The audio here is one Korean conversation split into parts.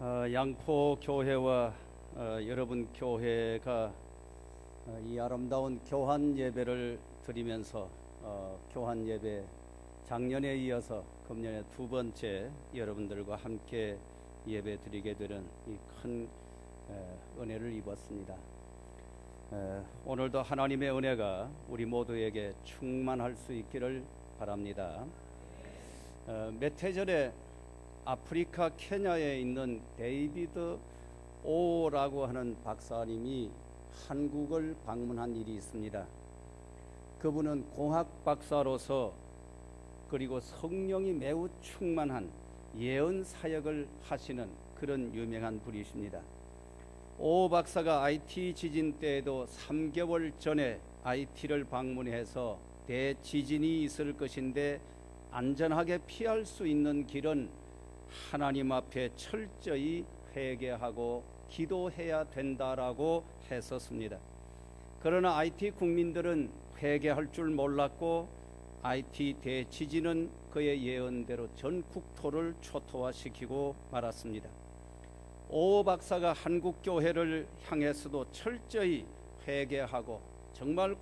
양포 교회와 여러분 교회가 이 아름다운 교환 예배를 드리면서 교환 예배 작년에 이어서 금년에 두 번째 여러분들과 함께 예배 드리게 되는 이 큰 은혜를 입었습니다. 오늘도 하나님의 은혜가 우리 모두에게 충만할 수 있기를 바랍니다. 몇 해 전에 아프리카 케냐에 있는 데이비드 오라고 하는 박사님이 한국을 방문한 일이 있습니다. 그분은 공학 박사로서 그리고 성령이 매우 충만한 예언 사역을 하시는 그런 유명한 분이십니다. 오 박사가 IT 지진 때에도 3개월 전에 IT를 방문해서 대지진이 있을 것인데 안전하게 피할 수 있는 길은 하나님 앞에 철저히 회개하고 기도해야 된다라고 했었습니다. 그러나 IT 국민들은 회개할 줄 몰랐고 IT 대지진은 그의 예언대로 전 국토를 초토화시키고 말았습니다. 오 박사가 한국 교회를 향해서도 철저히 회개하고 정말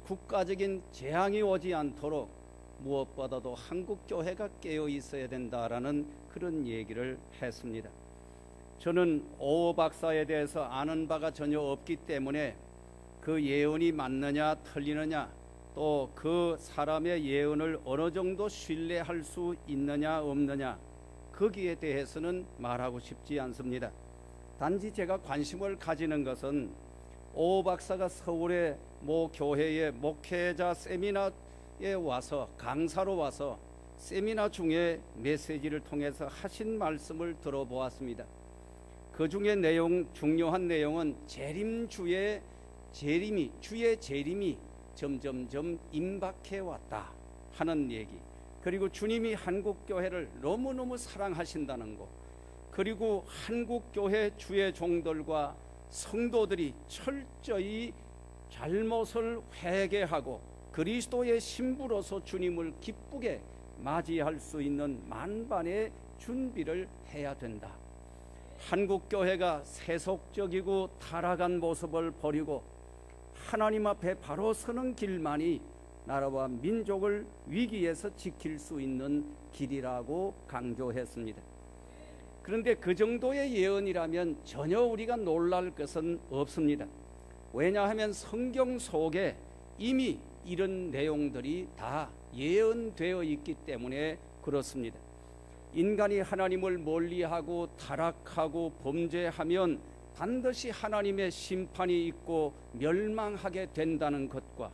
국가적인 재앙이 오지 않도록 무엇보다도 한국 교회가 깨어 있어야 된다라는 그런 얘기를 했습니다. 저는 오 박사에 대해서 아는 바가 전혀 없기 때문에 그 예언이 맞느냐 틀리느냐 또 그 사람의 예언을 어느 정도 신뢰할 수 있느냐 없느냐 거기에 대해서는 말하고 싶지 않습니다. 단지 제가 관심을 가지는 것은 오 박사가 서울의 모 교회의 목회자 세미나에 와서 강사로 와서 세미나 중에 메시지를 통해서 하신 말씀을 들어보았습니다. 그 중에 중요한 내용은 주의 재림이 점점점 임박해 왔다 하는 얘기, 그리고 주님이 한국교회를 너무너무 사랑하신다는 것, 그리고 한국교회 주의 종들과 성도들이 철저히 잘못을 회개하고 그리스도의 신부로서 주님을 기쁘게 맞이할 수 있는 만반의 준비를 해야 된다. 한국교회가 세속적이고 타락한 모습을 버리고 하나님 앞에 바로 서는 길만이 나라와 민족을 위기에서 지킬 수 있는 길이라고 강조했습니다. 그런데 그 정도의 예언이라면 전혀 우리가 놀랄 것은 없습니다. 왜냐하면 성경 속에 이미 이런 내용들이 다 예언되어 있기 때문에 그렇습니다. 인간이 하나님을 멀리하고 타락하고 범죄하면 반드시 하나님의 심판이 있고 멸망하게 된다는 것과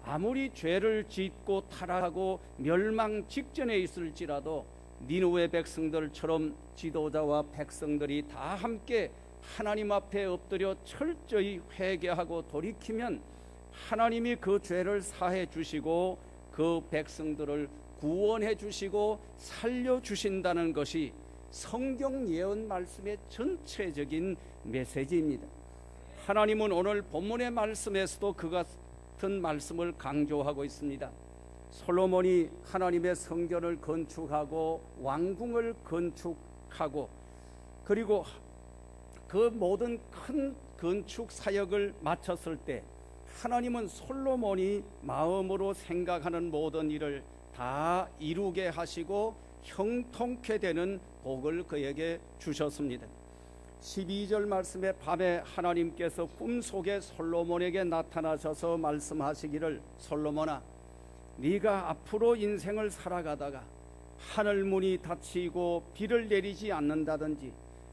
아무리 죄를 짓고 타락하고 멸망 직전에 있을지라도 니느웨 백성들처럼 지도자와 백성들이 다 함께 하나님 앞에 엎드려 철저히 회개하고 돌이키면 하나님이 그 죄를 사해 주시고 그 백성들을 구원해 주시고 살려 주신다는 것이 성경 예언 말씀의 전체적인 메시지입니다. 하나님은 오늘 본문의 말씀에서도 그 같은 말씀을 강조하고 있습니다. 솔로몬이 하나님의 성전을 건축하고 왕궁을 건축하고 그리고 그 모든 큰 건축 사역을 마쳤을 때 하나님은 솔로몬이 마음으로 생각하는 모든 일을 다 이루게 하시고 형통케 되는 복을 그에게 주셨습니다. 12절 말씀에 밤에 하나님께서 꿈속에 솔로몬에게 나타나셔서 말씀하시기를 솔로몬아 네가 앞으로 인생을 살아가다가 하늘문이 닫히고 비를 내리지 않는다든지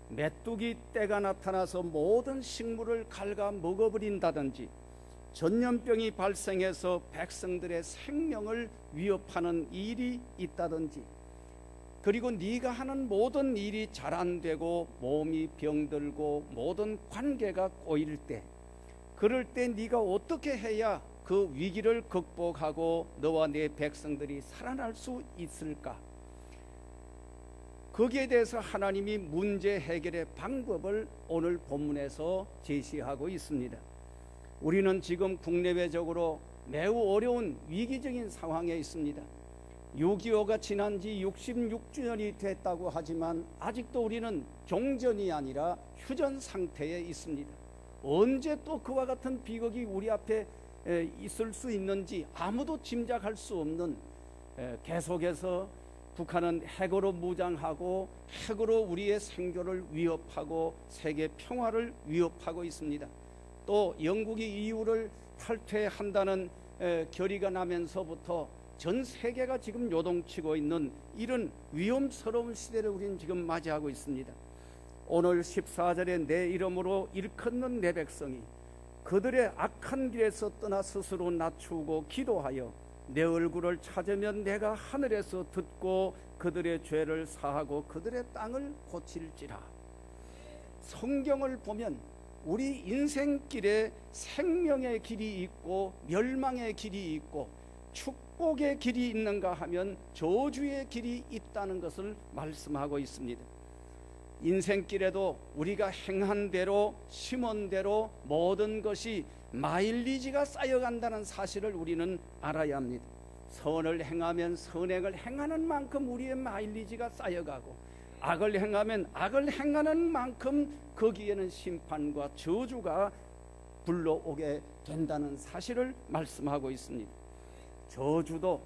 메뚜기 떼가 나타나서 모든 식물을 갉아 먹어버린다든지 전염병이 발생해서 백성들의 생명을 위협하는 일이 있다든지 그리고 네가 하는 모든 일이 잘 안 되고 몸이 병들고 모든 관계가 꼬일 때 그럴 때 네가 어떻게 해야 그 위기를 극복하고 너와 네 백성들이 살아날 수 있을까? 거기에 대해서 하나님이 문제 해결의 방법을 오늘 본문에서 제시하고 있습니다. 우리는 지금 국내외적으로 매우 어려운 위기적인 상황에 있습니다. 6.25가 지난 지 66주년이 됐다고 하지만 아직도 우리는 종전이 아니라 휴전 상태에 있습니다. 언제 또 그와 같은 비극이 우리 앞에 있을 수 있는지 아무도 짐작할 수 없는, 계속해서 북한은 핵으로 무장하고 핵으로 우리의 생존을 위협하고 세계 평화를 위협하고 있습니다. 또 영국이 EU를 탈퇴한다는 결의가 나면서부터 전 세계가 지금 요동치고 있는 이런 위험스러운 시대를 우리는 지금 맞이하고 있습니다. 오늘 14절에 내 이름으로 일컫는 내 백성이 그들의 악한 길에서 떠나 스스로 낮추고 기도하여 내 얼굴을 찾으면 내가 하늘에서 듣고 그들의 죄를 사하고 그들의 땅을 고칠지라. 성경을 보면 우리 인생길에 생명의 길이 있고 멸망의 길이 있고 축복의 길이 있는가 하면 저주의 길이 있다는 것을 말씀하고 있습니다. 인생길에도 우리가 행한 대로 심은 대로 모든 것이 마일리지가 쌓여간다는 사실을 우리는 알아야 합니다. 선을 행하면 선행을 행하는 만큼 우리의 마일리지가 쌓여가고, 악을 행하면 악을 행하는 만큼 거기에는 심판과 저주가 불러오게 된다는 사실을 말씀하고 있습니다. 저주도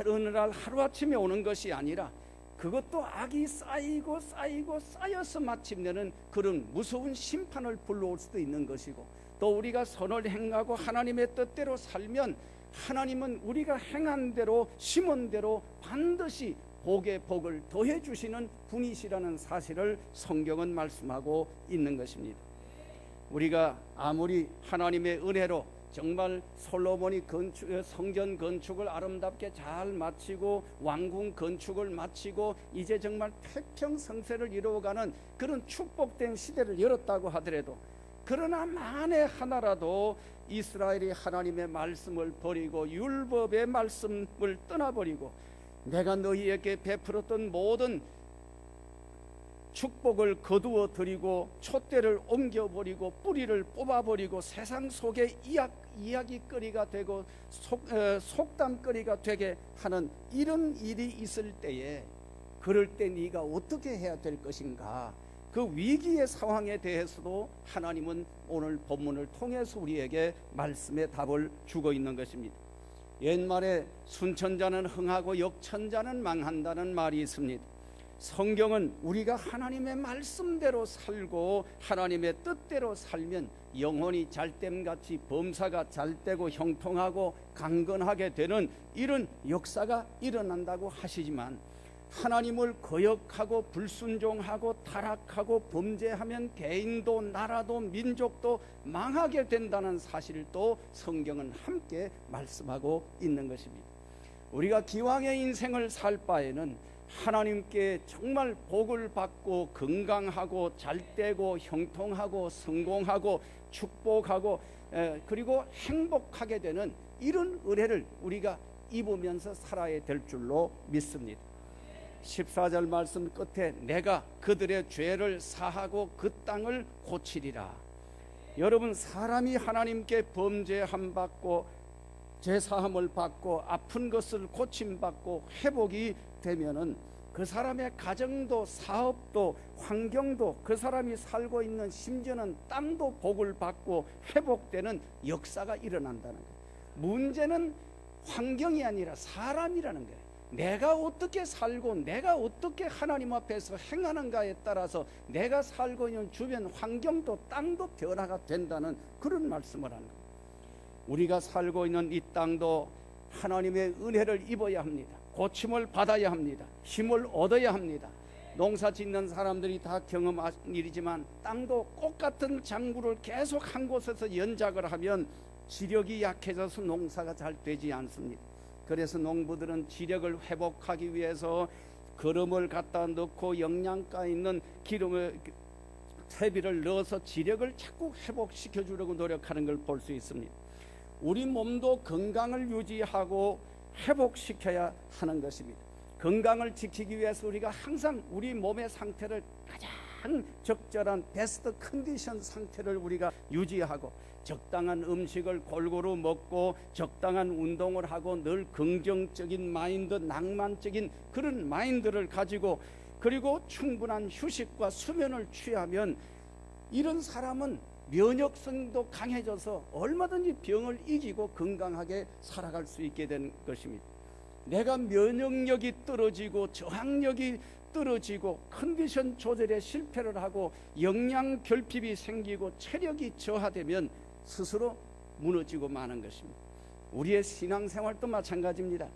어느 날 하루아침에 오는 것이 아니라 그것도 악이 쌓이고 쌓이고 쌓여서 마침내는 그런 무서운 심판을 불러올 수도 있는 것이고, 또 우리가 선을 행하고 하나님의 뜻대로 살면 하나님은 우리가 행한 대로 심은 대로 반드시 복의 복을 더해 주시는 분이시라는 사실을 성경은 말씀하고 있는 것입니다. 우리가 아무리 하나님의 은혜로 정말 솔로몬이 성전 건축을 아름답게 잘 마치고 왕궁 건축을 마치고 이제 정말 태평성세를 이루어가는 그런 축복된 시대를 열었다고 하더라도, 그러나 만에 하나라도 이스라엘이 하나님의 말씀을 버리고 율법의 말씀을 떠나버리고 내가 너희에게 베풀었던 모든 축복을 거두어 드리고 촛대를 옮겨버리고 뿌리를 뽑아버리고 세상 속에 이야기거리가 되고 속담거리가 되게 하는 이런 일이 있을 때에, 그럴 때 네가 어떻게 해야 될 것인가, 그 위기의 상황에 대해서도 하나님은 오늘 본문을 통해서 우리에게 말씀의 답을 주고 있는 것입니다. 옛말에 순천자는 흥하고 역천자는 망한다는 말이 있습니다. 성경은 우리가 하나님의 말씀대로 살고 하나님의 뜻대로 살면 영혼이 잘됨같이 범사가 잘되고 형통하고 강건하게 되는 이런 역사가 일어난다고 하시지만, 하나님을 거역하고 불순종하고 타락하고 범죄하면 개인도 나라도 민족도 망하게 된다는 사실도 성경은 함께 말씀하고 있는 것입니다. 우리가 기왕의 인생을 살 바에는 하나님께 정말 복을 받고 건강하고 잘되고 형통하고 성공하고 축복하고 그리고 행복하게 되는 이런 은혜를 우리가 입으면서 살아야 될 줄로 믿습니다. 14절 말씀 끝에 내가 그들의 죄를 사하고 그 땅을 고치리라. 여러분, 사람이 하나님께 범죄함 받고 죄사함을 받고 아픈 것을 고침받고 회복이 되면은 그 사람의 가정도 사업도 환경도 그 사람이 살고 있는 심지어는 땅도 복을 받고 회복되는 역사가 일어난다는 거예요. 문제는 환경이 아니라 사람이라는 거예요. 내가 어떻게 살고 내가 어떻게 하나님 앞에서 행하는가에 따라서 내가 살고 있는 주변 환경도 땅도 변화가 된다는 그런 말씀을 하는 거예요. 우리가 살고 있는 이 땅도 하나님의 은혜를 입어야 합니다. 고침을 받아야 합니다. 힘을 얻어야 합니다. 농사 짓는 사람들이 다 경험한 일이지만 땅도 똑같은 작물을 계속 한 곳에서 연작을 하면 지력이 약해져서 농사가 잘 되지 않습니다. 그래서 농부들은 지력을 회복하기 위해서 거름을 갖다 넣고 영양가 있는 기름을 퇴비를 넣어서 지력을 자꾸 회복시켜 주려고 노력하는 걸 볼 수 있습니다. 우리 몸도 건강을 유지하고 회복시켜야 하는 것입니다. 건강을 지키기 위해서 우리가 항상 우리 몸의 상태를 가장 적절한 베스트 컨디션 상태를 우리가 유지하고 적당한 음식을 골고루 먹고 적당한 운동을 하고 늘 긍정적인 마인드, 낭만적인 그런 마인드를 가지고 그리고 충분한 휴식과 수면을 취하면 이런 사람은 면역성도 강해져서 얼마든지 병을 이기고 건강하게 살아갈 수 있게 된 것입니다. 내가 면역력이 떨어지고 저항력이 떨어지고 컨디션 조절에 실패를 하고 영양 결핍이 생기고 체력이 저하되면 스스로 무너지고 마는 것입니다. 우리의 신앙생활도 마찬가지입니다.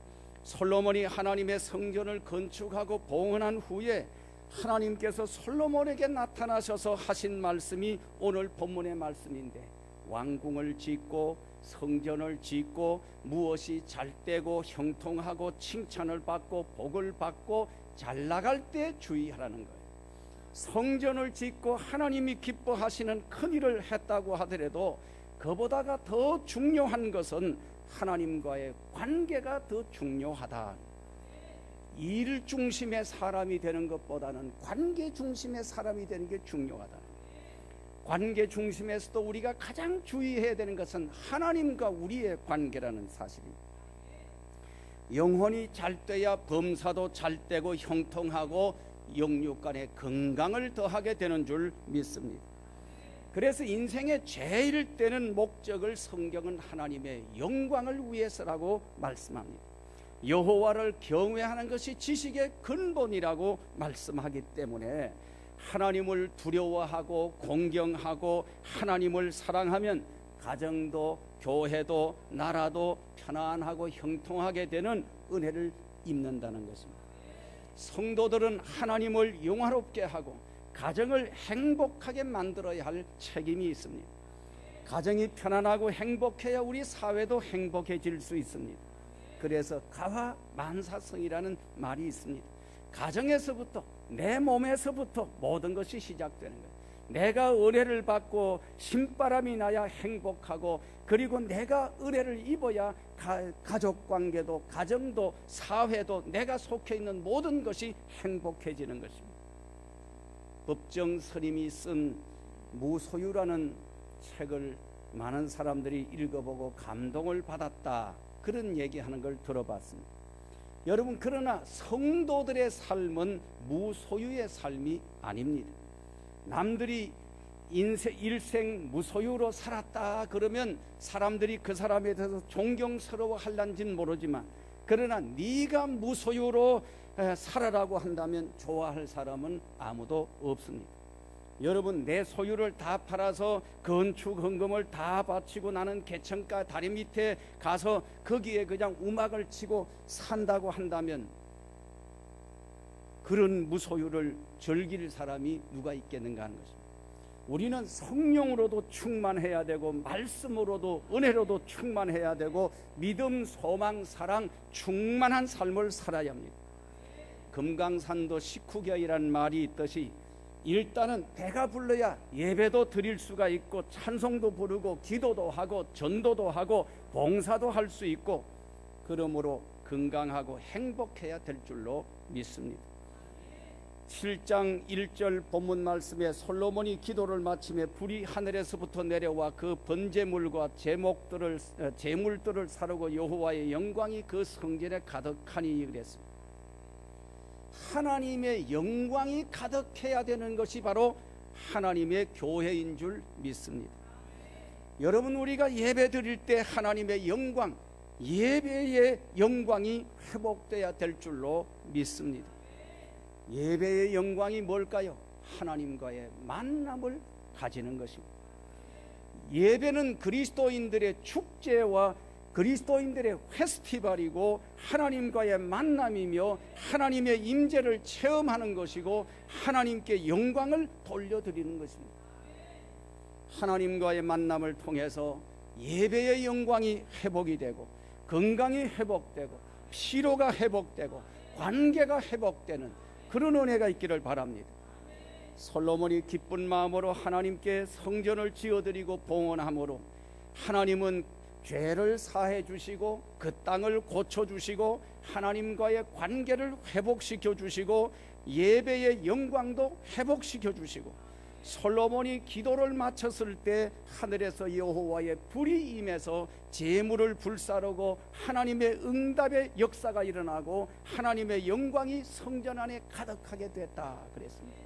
솔로몬이 하나님의 성전을 건축하고 봉헌한 후에 하나님께서 솔로몬에게 나타나셔서 하신 말씀이 오늘 본문의 말씀인데, 왕궁을 짓고 성전을 짓고 무엇이 잘 되고 형통하고 칭찬을 받고 복을 받고 잘 나갈 때 주의하라는 거예요. 성전을 짓고 하나님이 기뻐하시는 큰 일을 했다고 하더라도 그보다가 더 중요한 것은 하나님과의 관계가 더 중요하다. 일 중심의 사람이 되는 것보다는 관계 중심의 사람이 되는 게 중요하다. 관계 중심에서도 우리가 가장 주의해야 되는 것은 하나님과 우리의 관계라는 사실입니다. 영혼이 잘 돼야 범사도 잘 되고 형통하고 영육 간의 건강을 더하게 되는 줄 믿습니다. 그래서 인생의 제일 되는 목적을 성경은 하나님의 영광을 위해서라고 말씀합니다. 여호와를 경외하는 것이 지식의 근본이라고 말씀하기 때문에 하나님을 두려워하고 공경하고 하나님을 사랑하면 가정도 교회도 나라도 편안하고 형통하게 되는 은혜를 입는다는 것입니다. 성도들은 하나님을 영화롭게 하고 가정을 행복하게 만들어야 할 책임이 있습니다. 가정이 편안하고 행복해야 우리 사회도 행복해질 수 있습니다. 그래서 가화만사성이라는 말이 있습니다. 가정에서부터, 내 몸에서부터 모든 것이 시작되는 거예요. 내가 은혜를 받고 신바람이 나야 행복하고, 그리고 내가 은혜를 입어야 가족관계도 가정도 사회도 내가 속해 있는 모든 것이 행복해지는 것입니다. 법정 스님이 쓴 무소유라는 책을 많은 사람들이 읽어보고 감동을 받았다, 그런 얘기하는 걸 들어봤습니다. 여러분, 그러나 성도들의 삶은 무소유의 삶이 아닙니다. 남들이 일생 무소유로 살았다 그러면 사람들이 그 사람에 대해서 존경스러워 할란지는 모르지만, 그러나 네가 무소유로 살아라고 한다면 좋아할 사람은 아무도 없습니다. 여러분, 내 소유를 다 팔아서 건축 헌금을 다 바치고 나는 개천가 다리 밑에 가서 거기에 그냥 음악을 치고 산다고 한다면 그런 무소유를 즐길 사람이 누가 있겠는가 하는 것입니다. 우리는 성령으로도 충만해야 되고 말씀으로도 은혜로도 충만해야 되고 믿음, 소망, 사랑 충만한 삶을 살아야 합니다. 금강산도 식후경이라는 말이 있듯이 일단은 배가 불러야 예배도 드릴 수가 있고 찬송도 부르고 기도도 하고 전도도 하고 봉사도 할 수 있고, 그러므로 건강하고 행복해야 될 줄로 믿습니다. 7장 1절 본문 말씀에 솔로몬이 기도를 마치며 불이 하늘에서부터 내려와 그 번제물과 제물들을 사르고 여호와의 영광이 그 성전에 가득하니 그랬습니다. 하나님의 영광이 가득해야 되는 것이 바로 하나님의 교회인 줄 믿습니다. 여러분, 우리가 예배 드릴 때 하나님의 영광, 예배의 영광이 회복돼야 될 줄로 믿습니다. 예배의 영광이 뭘까요? 하나님과의 만남을 가지는 것입니다. 예배는 그리스도인들의 축제와 그리스도인들의 페스티벌이고 하나님과의 만남이며 하나님의 임재를 체험하는 것이고 하나님께 영광을 돌려드리는 것입니다. 하나님과의 만남을 통해서 예배의 영광이 회복이 되고 건강이 회복되고 피로가 회복되고 관계가 회복되는 그런 은혜가 있기를 바랍니다. 솔로몬이 기쁜 마음으로 하나님께 성전을 지어드리고 봉헌함으로 하나님은 죄를 사해 주시고 그 땅을 고쳐 주시고 하나님과의 관계를 회복시켜 주시고 예배의 영광도 회복시켜 주시고 솔로몬이 기도를 마쳤을 때 하늘에서 여호와의 불이 임해서 재물을 불사르고 하나님의 응답의 역사가 일어나고 하나님의 영광이 성전 안에 가득하게 됐다 그랬습니다.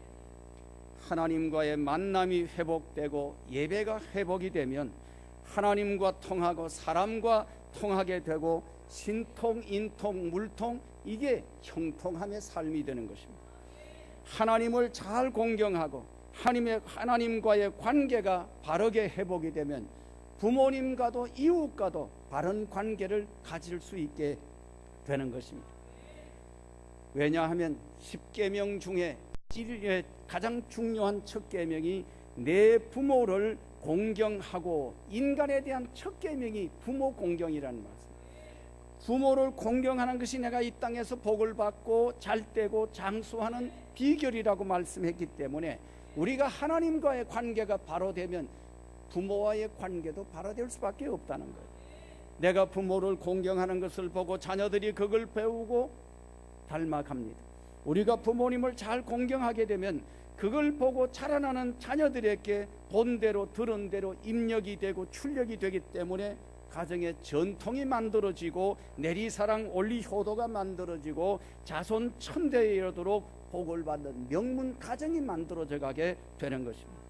하나님과의 만남이 회복되고 예배가 회복이 되면 하나님과 통하고 사람과 통하게 되고 신통, 인통, 물통, 이게 형통함의 삶이 되는 것입니다. 하나님을 잘 공경하고 하나님과의 관계가 바르게 회복이 되면 부모님과도 이웃과도 바른 관계를 가질 수 있게 되는 것입니다. 왜냐하면 10계명 중에 가장 중요한 첫 계명이 내 부모를 공경하고, 인간에 대한 첫 계명이 부모 공경이라는 말씀. 부모를 공경하는 것이 내가 이 땅에서 복을 받고 잘되고 장수하는 비결이라고 말씀했기 때문에 우리가 하나님과의 관계가 바로 되면 부모와의 관계도 바로 될 수밖에 없다는 거예요. 내가 부모를 공경하는 것을 보고 자녀들이 그걸 배우고 닮아갑니다. 우리가 부모님을 잘 공경하게 되면 그걸 보고 자라나는 자녀들에게 본대로 들은 대로 입력이 되고 출력이 되기 때문에 가정의 전통이 만들어지고 내리사랑 원리효도가 만들어지고 자손 천대에 이르도록 복을 받는 명문 가정이 만들어져 가게 되는 것입니다.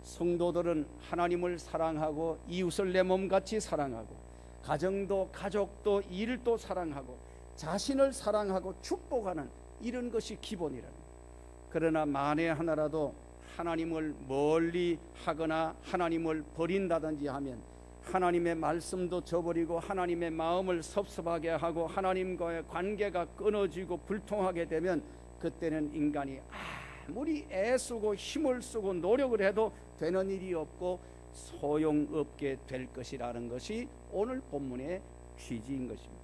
성도들은 하나님을 사랑하고 이웃을 내 몸같이 사랑하고 가정도 가족도 일도 사랑하고 자신을 사랑하고 축복하는 이런 것이 기본이랍니다. 그러나 만에 하나라도 하나님을 멀리 하거나 하나님을 버린다든지 하면 하나님의 말씀도 저버리고 하나님의 마음을 섭섭하게 하고 하나님과의 관계가 끊어지고 불통하게 되면 그때는 인간이 아무리 애쓰고 힘을 쓰고 노력을 해도 되는 일이 없고 소용없게 될 것이라는 것이 오늘 본문의 취지인 것입니다.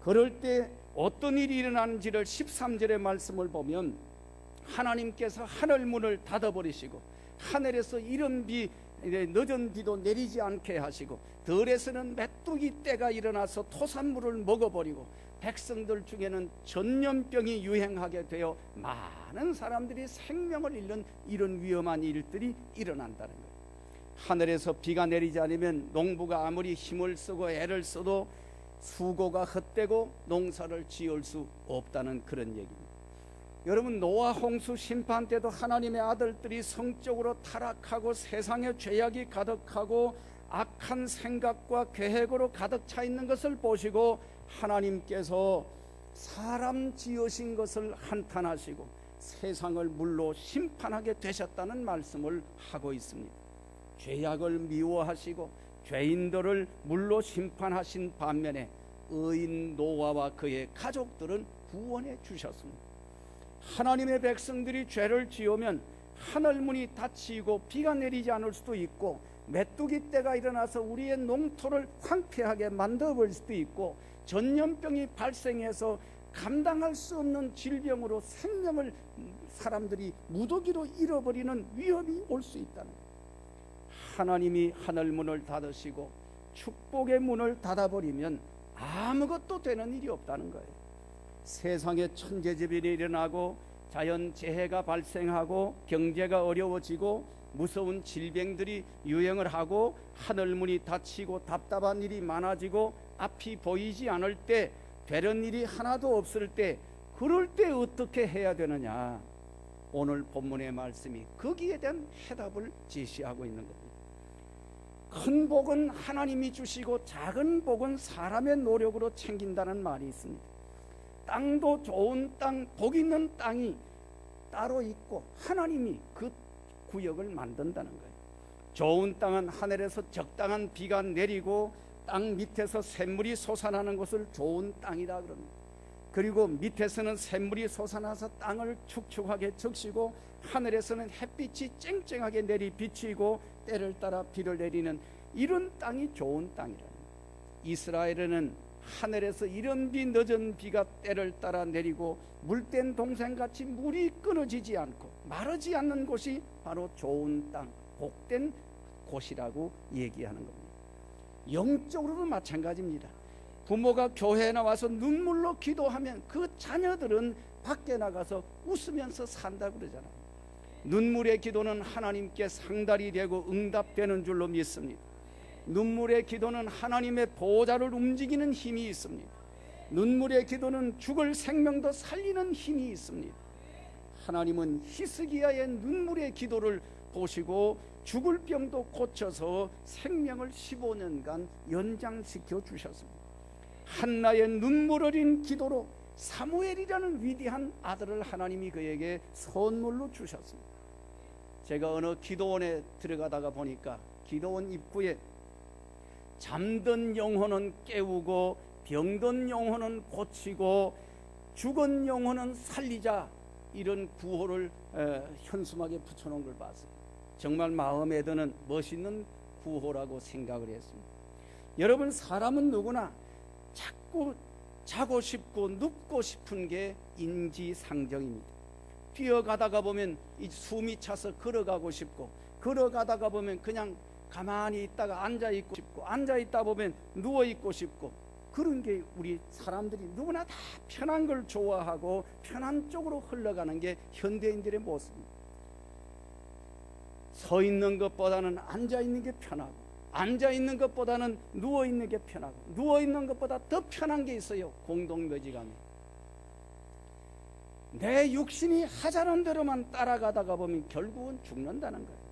그럴 때 어떤 일이 일어나는지를 13절의 말씀을 보면 하나님께서 하늘 문을 닫아버리시고 하늘에서 이른 비 늦은 비도 내리지 않게 하시고 들에서는 메뚜기 떼가 일어나서 토산물을 먹어버리고 백성들 중에는 전염병이 유행하게 되어 많은 사람들이 생명을 잃는 이런 위험한 일들이 일어난다는 거예요. 하늘에서 비가 내리지 않으면 농부가 아무리 힘을 쓰고 애를 써도 수고가 헛되고 농사를 지을 수 없다는 그런 얘기입니다. 여러분, 노아 홍수 심판 때도 하나님의 아들들이 성적으로 타락하고 세상에 죄악이 가득하고 악한 생각과 계획으로 가득 차 있는 것을 보시고 하나님께서 사람 지으신 것을 한탄하시고 세상을 물로 심판하게 되셨다는 말씀을 하고 있습니다. 죄악을 미워하시고 죄인들을 물로 심판하신 반면에 의인 노아와 그의 가족들은 구원해 주셨습니다. 하나님의 백성들이 죄를 지으면 하늘문이 닫히고 비가 내리지 않을 수도 있고 메뚜기 떼가 일어나서 우리의 농토를 황폐하게 만들어버릴 수도 있고 전염병이 발생해서 감당할 수 없는 질병으로 생명을 사람들이 무더기로 잃어버리는 위험이 올 수 있다는 거예요. 하나님이 하늘문을 닫으시고 축복의 문을 닫아버리면 아무것도 되는 일이 없다는 거예요. 세상에 천재지변이 일어나고 자연재해가 발생하고 경제가 어려워지고 무서운 질병들이 유행을 하고 하늘문이 닫히고 답답한 일이 많아지고 앞이 보이지 않을 때 되는 일이 하나도 없을 때 그럴 때 어떻게 해야 되느냐, 오늘 본문의 말씀이 거기에 대한 해답을 제시하고 있는 겁니다. 큰 복은 하나님이 주시고 작은 복은 사람의 노력으로 챙긴다는 말이 있습니다. 땅도 좋은 땅, 복 있는 땅이 따로 있고 하나님이 그 구역을 만든다는 거예요. 좋은 땅은 하늘에서 적당한 비가 내리고 땅 밑에서 샘물이 솟아나는 것을 좋은 땅이다 그럽니다. 그리고 밑에서는 샘물이 솟아나서 땅을 축축하게 적시고 하늘에서는 햇빛이 쨍쨍하게 내리 비치고 때를 따라 비를 내리는 이런 땅이 좋은 땅이라는 거예요. 이스라엘에는 하늘에서 이른 비 늦은 비가 때를 따라 내리고 물된 동생같이 물이 끊어지지 않고 마르지 않는 곳이 바로 좋은 땅, 복된 곳이라고 얘기하는 겁니다. 영적으로도 마찬가지입니다. 부모가 교회에 나와서 눈물로 기도하면 그 자녀들은 밖에 나가서 웃으면서 산다고 그러잖아요. 눈물의 기도는 하나님께 상달이 되고 응답되는 줄로 믿습니다. 눈물의 기도는 하나님의 보좌를 움직이는 힘이 있습니다. 눈물의 기도는 죽을 생명도 살리는 힘이 있습니다. 하나님은 히스기야의 눈물의 기도를 보시고 죽을 병도 고쳐서 생명을 15년간 연장시켜 주셨습니다. 한나의 눈물 어린 기도로 사무엘이라는 위대한 아들을 하나님이 그에게 선물로 주셨습니다. 제가 어느 기도원에 들어가다가 보니까 기도원 입구에 잠든 영혼은 깨우고 병든 영혼은 고치고 죽은 영혼은 살리자, 이런 구호를 현수막에 붙여놓은 걸 봤어요. 정말 마음에 드는 멋있는 구호라고 생각을 했습니다. 여러분, 사람은 누구나 자꾸 자고 싶고 눕고 싶은 게 인지상정입니다. 뛰어가다가 보면 이 숨이 차서 걸어가고 싶고, 걸어가다가 보면 그냥 가만히 있다가 앉아있고 싶고, 앉아있다 보면 누워있고 싶고, 그런 게 우리 사람들이 누구나 다 편한 걸 좋아하고 편한 쪽으로 흘러가는 게 현대인들의 모습입니다. 서 있는 것보다는 앉아 있는 게 편하고, 앉아 있는 것보다는 누워 있는 게 편하고, 누워 있는 것보다 더 편한 게 있어요. 공동묘지감이. 내 육신이 하자는 대로만 따라가다가 보면 결국은 죽는다는 거예요.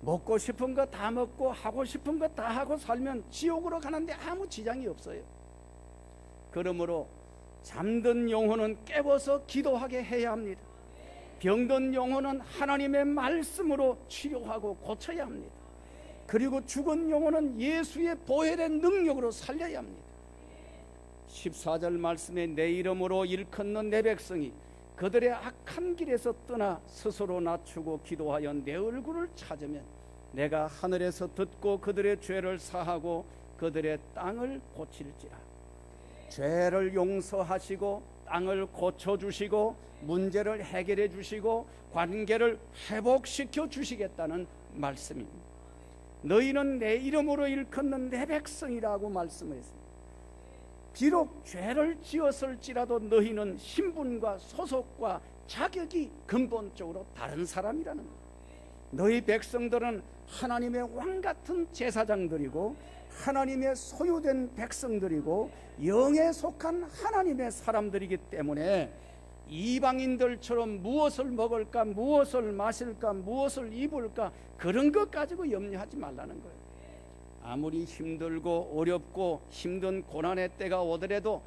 먹고 싶은 거 다 먹고 하고 싶은 거 다 하고 살면 지옥으로 가는데 아무 지장이 없어요. 그러므로 잠든 영혼은 깨워서 기도하게 해야 합니다. 병든 영혼은 하나님의 말씀으로 치료하고 고쳐야 합니다. 그리고 죽은 영혼은 예수의 보혈의 능력으로 살려야 합니다. 14절 말씀에 내 이름으로 일컫는 내 백성이 그들의 악한 길에서 떠나 스스로 낮추고 기도하여 내 얼굴을 찾으면 내가 하늘에서 듣고 그들의 죄를 사하고 그들의 땅을 고칠지라. 죄를 용서하시고 땅을 고쳐주시고 문제를 해결해 주시고 관계를 회복시켜 주시겠다는 말씀입니다. 너희는 내 이름으로 일컫는 내 백성이라고 말씀을 했습니다. 비록 죄를 지었을지라도 너희는 신분과 소속과 자격이 근본적으로 다른 사람이라는 거예요. 너희 백성들은 하나님의 왕같은 제사장들이고 하나님의 소유된 백성들이고 영에 속한 하나님의 사람들이기 때문에 이방인들처럼 무엇을 먹을까, 무엇을 마실까, 무엇을 입을까, 그런 것 가지고 염려하지 말라는 거예요. 아무리 힘들고 어렵고 힘든 고난의 때가 오더라도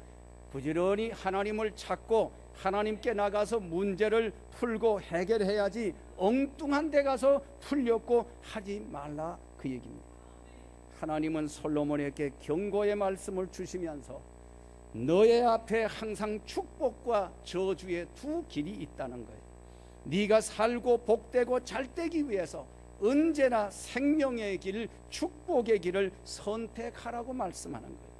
부지런히 하나님을 찾고 하나님께 나가서 문제를 풀고 해결해야지 엉뚱한 데 가서 풀려고 하지 말라, 그 얘기입니다. 하나님은 솔로몬에게 경고의 말씀을 주시면서 너의 앞에 항상 축복과 저주의 두 길이 있다는 거예요. 네가 살고 복되고 잘되기 위해서 언제나 생명의 길, 축복의 길을 선택하라고 말씀하는 거예요.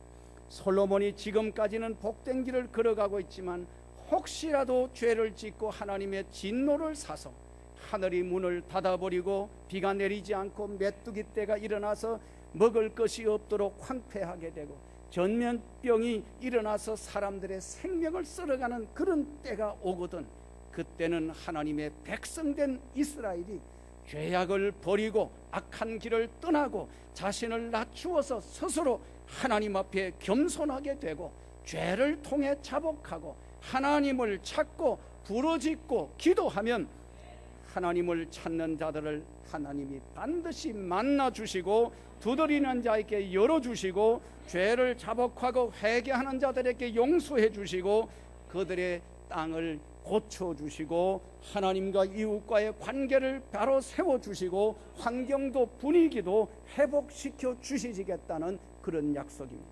솔로몬이 지금까지는 복된 길을 걸어가고 있지만 혹시라도 죄를 짓고 하나님의 진노를 사서 하늘이 문을 닫아버리고 비가 내리지 않고 메뚜기 떼가 일어나서 먹을 것이 없도록 황폐하게 되고 전염병이 일어나서 사람들의 생명을 썰어가는 그런 때가 오거든, 그때는 하나님의 백성된 이스라엘이 죄악을 버리고 악한 길을 떠나고 자신을 낮추어서 스스로 하나님 앞에 겸손하게 되고 죄를 통해 자복하고 하나님을 찾고 부르짖고 기도하면 하나님을 찾는 자들을 하나님이 반드시 만나주시고 두드리는 자에게 열어주시고 죄를 자복하고 회개하는 자들에게 용서해 주시고 그들의 땅을 고쳐주시고 하나님과 이웃과의 관계를 바로 세워주시고 환경도 분위기도 회복시켜 주시겠다는 그런 약속입니다.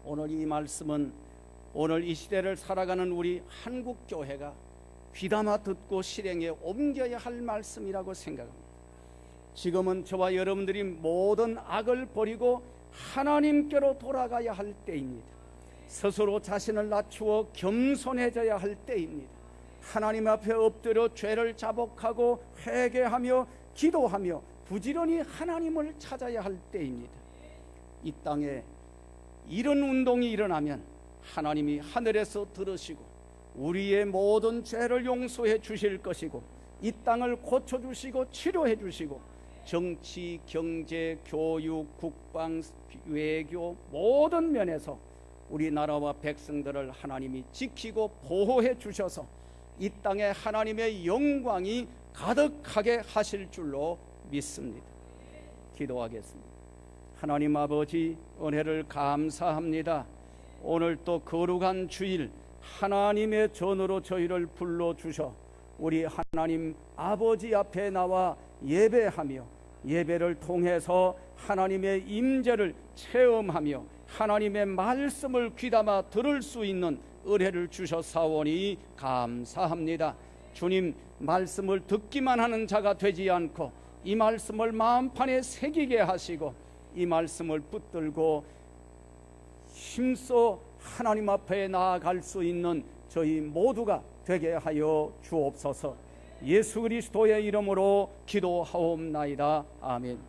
오늘 이 말씀은 오늘 이 시대를 살아가는 우리 한국교회가 귀담아 듣고 실행에 옮겨야 할 말씀이라고 생각합니다. 지금은 저와 여러분들이 모든 악을 버리고 하나님께로 돌아가야 할 때입니다. 스스로 자신을 낮추어 겸손해져야 할 때입니다. 하나님 앞에 엎드려 죄를 자복하고 회개하며 기도하며 부지런히 하나님을 찾아야 할 때입니다. 이 땅에 이런 운동이 일어나면 하나님이 하늘에서 들으시고 우리의 모든 죄를 용서해 주실 것이고 이 땅을 고쳐주시고 치료해 주시고 정치, 경제, 교육, 국방, 외교 모든 면에서 우리나라와 백성들을 하나님이 지키고 보호해 주셔서 이 땅에 하나님의 영광이 가득하게 하실 줄로 믿습니다. 기도하겠습니다. 하나님 아버지, 은혜를 감사합니다. 오늘 또 거룩한 주일 하나님의 전으로 저희를 불러주셔 우리 하나님 아버지 앞에 나와 예배하며 예배를 통해서 하나님의 임재를 체험하며 하나님의 말씀을 귀담아 들을 수 있는 은혜를 주셨사오니 감사합니다. 주님, 말씀을 듣기만 하는 자가 되지 않고 이 말씀을 마음판에 새기게 하시고 이 말씀을 붙들고 힘써 하나님 앞에 나아갈 수 있는 저희 모두가 되게 하여 주옵소서. 예수 그리스도의 이름으로 기도하옵나이다. 아멘.